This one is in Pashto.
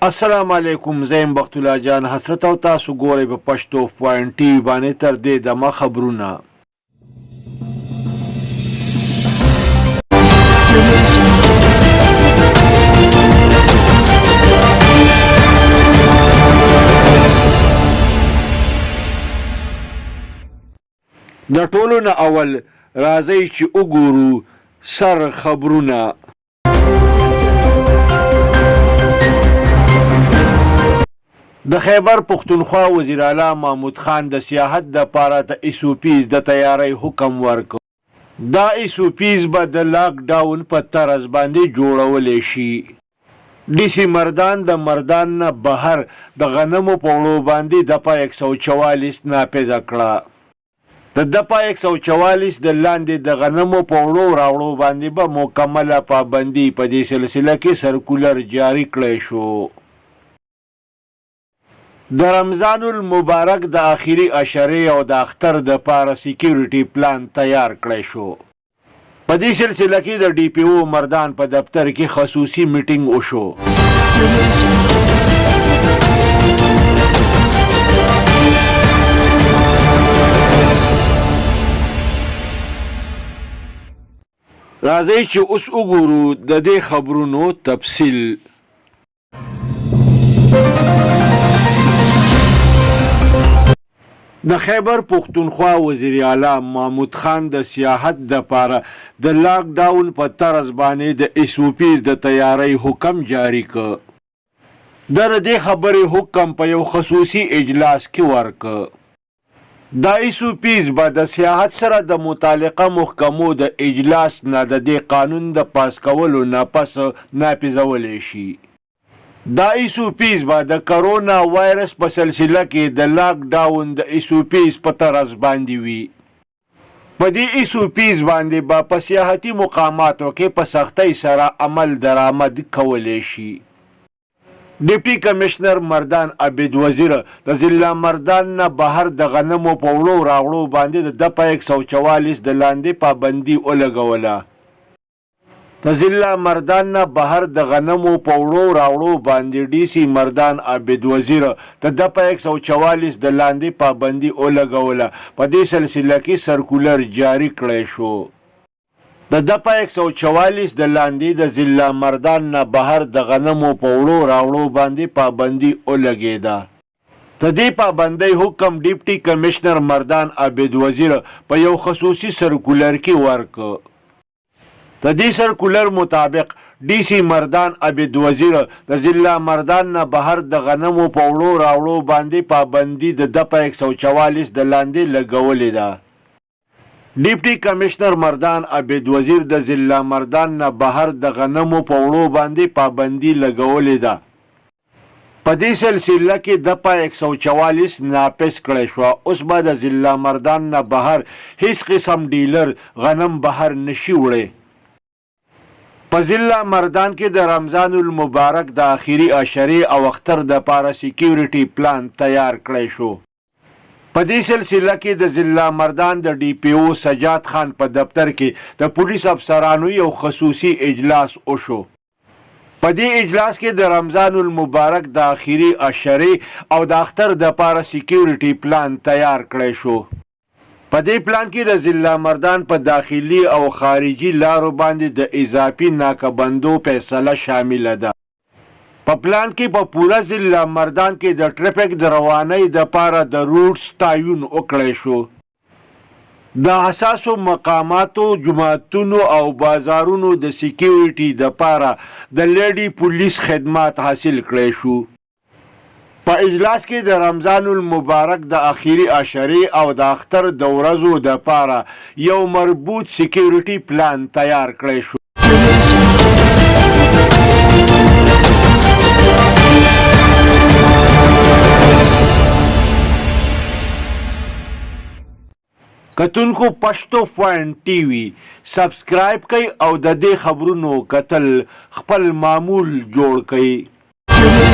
السلام علیکم زیم بخت الله جان حسرت او تاسو ګورئ په پښتو پوینټ ټي باندې تر دې دمه خبرونه د ټولو نه اول راځئ چې وګورو سر خبرونه. د خیبر پختونخوا وزیر اعلی محمود خان د سیاحت دپاره د ایسوپیز د تیاری حکم ورکړ. دا ایسوپیز به د لاک ډاون په طرز باندې جوړولی شي. ډي سي مردان د مردان نه بهر د غنمو په وړو باندې دپه 144 نافذه کړه. د دپه 144 د لاندې د غنمو په وړو راوړو باندې به مکمله پابندي په دې سلسله کې سرکولر جاری کړی شو. د رمضان المبارک د آخري عشرې او د اختر د پاره سیکیورټي پلان تیار کړی شو. په دې سلسله کې د ډي پی او مردان په دفتر کې خصوصي میټینګ وشو. راځئ چې اوس وګورو د دې خبرونو تفصیل. د خیبر پختونخوا وزیر اعلی محمود خان د سیاحت دپاره د لاک ډاون په طرز باندې د ایسوپیز د تیاری حکم جاری کړ. د دې خبرې حکم په یو خصوصي اجلاس کې ورکړ. دا ایسوپیز به د سیاحت سره د متعلقه محکمو د اجلاس نه د دې قانون د پاس کولو نه پس نافذولی شي. دا ایسوپیز به د کرونا وایرس په سلسله کې د لاک ډاون د ایسوپیز په طرز باندې وي. په دې ایسوپیز باندې به په سیاحتي مقاماتو کې په سختۍ سره عمل درآمد کولی شي. ډیپټي کمشنر مردان عبید وزیر د ضلع مردان نه بهر د غنمو په وړو راوړو باندې د دپه 144 د لاندې پابندي ولګوله. د ضلع مردان نه بهر د غنمو په وړو راوړو باندې ډي سي مردان عبید وزیر د دپه 144 د لاندې پابندي ولګوله. په دې سلسله کې سرکولر جاری کړی شو. د دپه 144 د لاندې د ضلع مردان نه بهر د غنمو په وړو راوړو باندې پابندي ولګېده. د دې پابندۍ حکم ډیپټي کمشنر مردان عبید وزیر په یو خصوصي سرکولر کې ورکړ. د دې سرکولر مطابق ډي سي مردان عبید وزیر د ضلع مردان نه بهر د غنمو په وړو راوړو باندې پابندي د دپه 144 د لاندې لګولې ده. ډیپټي کمشنر مردان عبید وزیر د ضلع مردان نه بهر د غنمو په وړو باندې پابندي لګولې ده. په دې سلسله کې دپه 144 نافذ کړی شوه. اوس به د ضلع مردان نه بهر هیڅ قسم ډیلر غنم بهر نشي وړی. په ضلع مردان کې د رمضان المبارک د آخري عشرې او اختر دپاره سیکیورټي پلان تیار کړی شو. په دې سلسله کې د ضلع مردان د ډي پی او سجاد خان په دفتر کې د پولیس افسرانو یو خصوصي اجلاس وشو. په دې اجلاس کې د رمضان المبارک د آخري عشرې او د اختر دپاره سیکیورټي پلان تیار کړی شو. په دې پلان کې د ضلع مردان په داخلي او خارجي لارو باندې د اضافي ناکهبندو فیصله شامله ده. په پلان کې په پوره ضلع مردان کې د ټرافیک د روانۍ دپاره د روټس تعین وکړی شو. د حساسو مقاماتو، جوماتونو او بازارونو د سیکیورټي دپاره د لیډي پولیس خدمات حاصل کړی شو. په اجلاس کې د رمضان المبارک د آخري عشرې او د اختر د ورځو دپاره یو مربوط سیکیورټي پلان تیار کړی شو. کتونکو پښتو پوینټ ټي وي سبسکرایب کړئ او د دې خبرونو کتل خپل معمول جوړ کړئ.